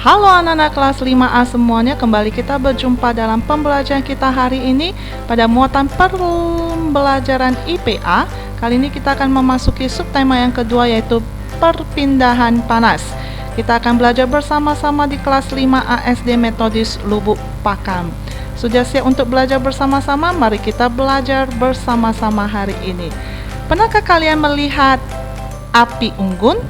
Halo anak-anak kelas 5A semuanya, kembali kita berjumpa dalam pembelajaran kita hari ini pada muatan pembelajaran IPA. Kali ini kita akan memasuki subtema yang kedua, yaitu perpindahan panas. Kita akan belajar bersama-sama di kelas 5A SD Metodis Lubuk Pakam. Sudah siap untuk belajar bersama-sama? Mari kita belajar bersama-sama hari ini. Pernahkah kalian melihat api unggun?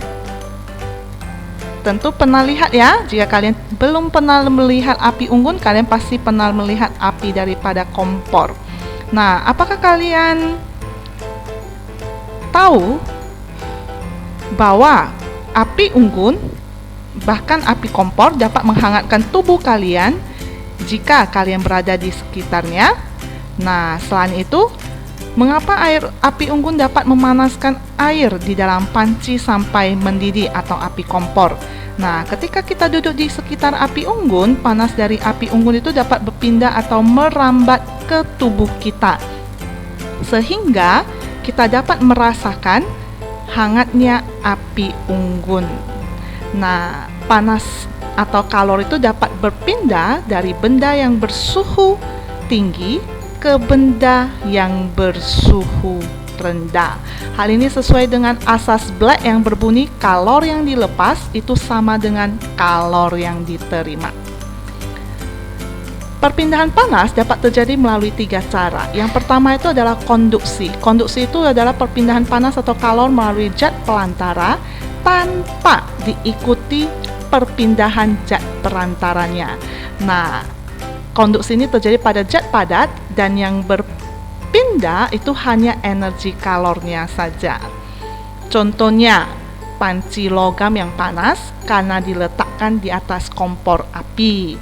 Tentu pernah lihat ya. Jika kalian belum pernah melihat api unggun, kalian pasti pernah melihat api daripada kompor. Nah, apakah kalian tahu bahwa api unggun, bahkan api kompor, dapat menghangatkan tubuh kalian jika kalian berada di sekitarnya? Nah, selain itu, mengapa api unggun dapat memanaskan air di dalam panci sampai mendidih atau api kompor? Nah, ketika kita duduk di sekitar api unggun, panas dari api unggun itu dapat berpindah atau merambat ke tubuh kita, sehingga kita dapat merasakan hangatnya api unggun. Nah, panas atau kalor itu dapat berpindah dari benda yang bersuhu tinggi ke benda yang bersuhu rendah. Hal ini sesuai dengan asas Black yang berbunyi kalor yang dilepas itu sama dengan kalor yang diterima. Perpindahan panas dapat terjadi melalui 3 cara. Yang pertama itu adalah konduksi. Konduksi itu adalah perpindahan panas atau kalor melalui zat pelantara tanpa diikuti perpindahan zat perantaranya. Nah, konduksi ini terjadi pada zat padat dan yang berpindah itu hanya energi kalornya saja. Contohnya, panci logam yang panas karena diletakkan di atas kompor api.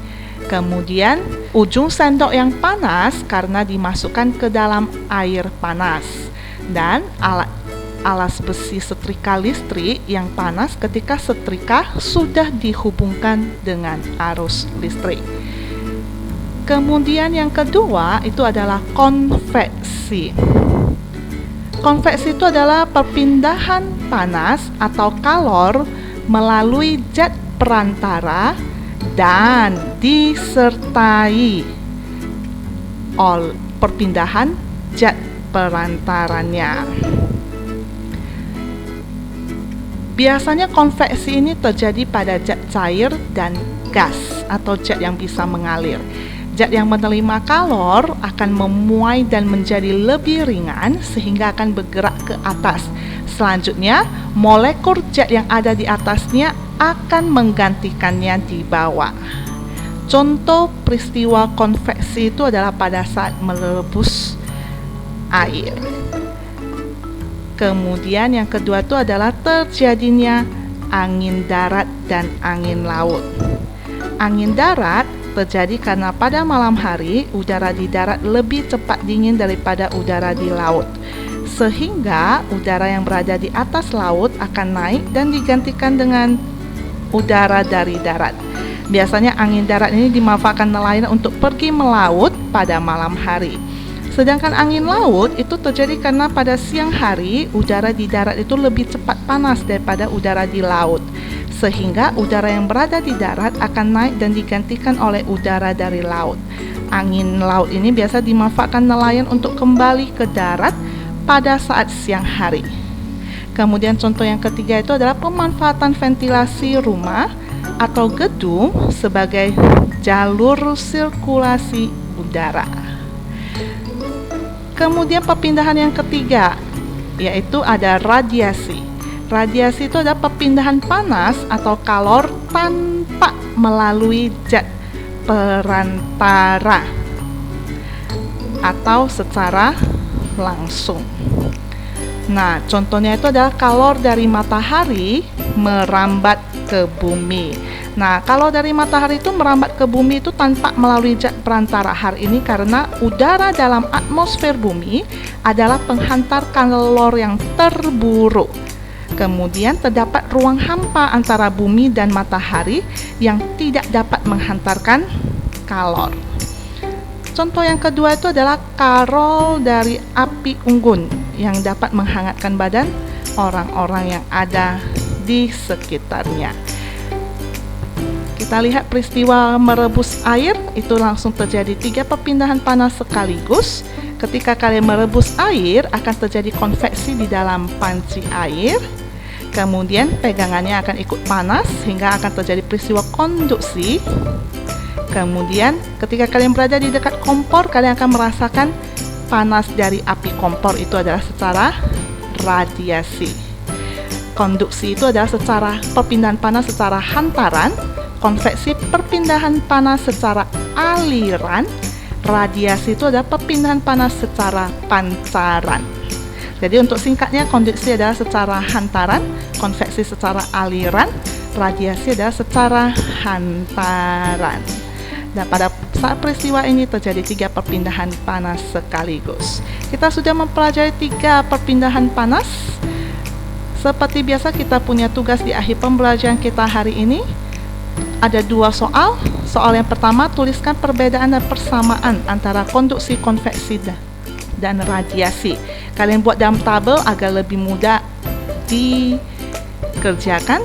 Kemudian, ujung sendok yang panas karena dimasukkan ke dalam air panas. Dan alas besi setrika listrik yang panas ketika setrika sudah dihubungkan dengan arus listrik. Kemudian yang kedua itu adalah konveksi. Konveksi itu adalah perpindahan panas atau kalor melalui zat perantara dan disertai oleh perpindahan zat perantaranya. Biasanya konveksi ini terjadi pada zat cair dan gas atau zat yang bisa mengalir. Zat yang menerima kalor akan memuai dan menjadi lebih ringan sehingga akan bergerak ke atas. Selanjutnya, molekul zat yang ada di atasnya akan menggantikannya di bawah. Contoh peristiwa konveksi itu adalah pada saat merebus air. Kemudian yang kedua itu adalah terjadinya angin darat dan angin laut. Angin darat terjadi karena pada malam hari udara di darat lebih cepat dingin daripada udara di laut, sehingga udara yang berada di atas laut akan naik dan digantikan dengan udara dari darat. Biasanya angin darat ini dimanfaatkan nelayan untuk pergi melaut pada malam hari. Sedangkan angin laut itu terjadi karena pada siang hari udara di darat itu lebih cepat panas daripada udara di laut, sehingga udara yang berada di darat akan naik dan digantikan oleh udara dari laut. Angin laut ini biasa dimanfaatkan nelayan untuk kembali ke darat pada saat siang hari. Kemudian contoh yang ketiga itu adalah pemanfaatan ventilasi rumah atau gedung sebagai jalur sirkulasi udara. Kemudian perpindahan yang ketiga yaitu ada radiasi. Radiasi itu adalah perpindahan panas atau kalor tanpa melalui zat perantara atau secara langsung. Nah, contohnya itu adalah kalor dari matahari merambat ke bumi. Nah, kalau dari matahari itu merambat ke bumi itu tanpa melalui zat perantara. Hal ini karena udara dalam atmosfer bumi adalah penghantar kalor yang terburuk. Kemudian terdapat ruang hampa antara bumi dan matahari yang tidak dapat menghantarkan kalor. Contoh yang kedua itu adalah kalor dari api unggun yang dapat menghangatkan badan orang-orang yang ada di sekitarnya. Kita lihat peristiwa merebus air, itu langsung terjadi 3 perpindahan panas sekaligus. Ketika kalian merebus air, akan terjadi konveksi di dalam panci air. Kemudian pegangannya akan ikut panas hingga akan terjadi peristiwa konduksi. Kemudian ketika kalian berada di dekat kompor, kalian akan merasakan panas dari api kompor itu adalah secara radiasi. Konduksi itu adalah secara perpindahan panas secara hantaran. Konveksi perpindahan panas secara aliran. Radiasi itu adalah perpindahan panas secara pancaran. Jadi untuk singkatnya, konduksi adalah secara hantaran, konveksi secara aliran, radiasi adalah secara hantaran. Dan pada saat peristiwa ini terjadi 3 perpindahan panas sekaligus. Kita sudah mempelajari 3 perpindahan panas. Seperti biasa, kita punya tugas di akhir pembelajaran kita hari ini. Ada 2 soal. Soal yang pertama, tuliskan perbedaan dan persamaan antara konduksi, konveksi, dan radiasi. Kalian buat dalam tabel agar lebih mudah dikerjakan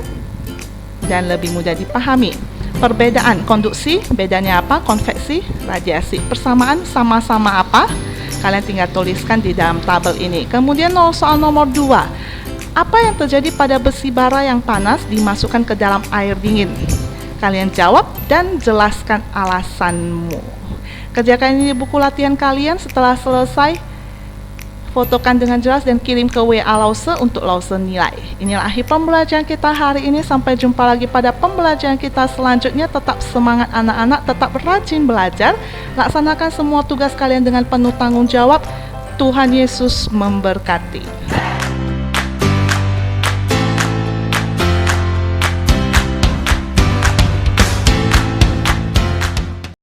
dan lebih mudah dipahami. Perbedaan konduksi, bedanya apa? Konveksi, radiasi. Persamaan sama-sama apa? Kalian tinggal tuliskan di dalam tabel ini. Kemudian soal nomor 2. Apa yang terjadi pada besi bara yang panas dimasukkan ke dalam air dingin? Kalian jawab dan jelaskan alasanmu. Kerjakan ini di buku latihan kalian. Setelah selesai, fotokan dengan jelas dan kirim ke WA Lause untuk Lause nilai. Inilah akhir pembelajaran kita hari ini. Sampai jumpa lagi pada pembelajaran kita selanjutnya. Tetap semangat anak-anak, tetap rajin belajar. Laksanakan semua tugas kalian dengan penuh tanggung jawab. Tuhan Yesus memberkati.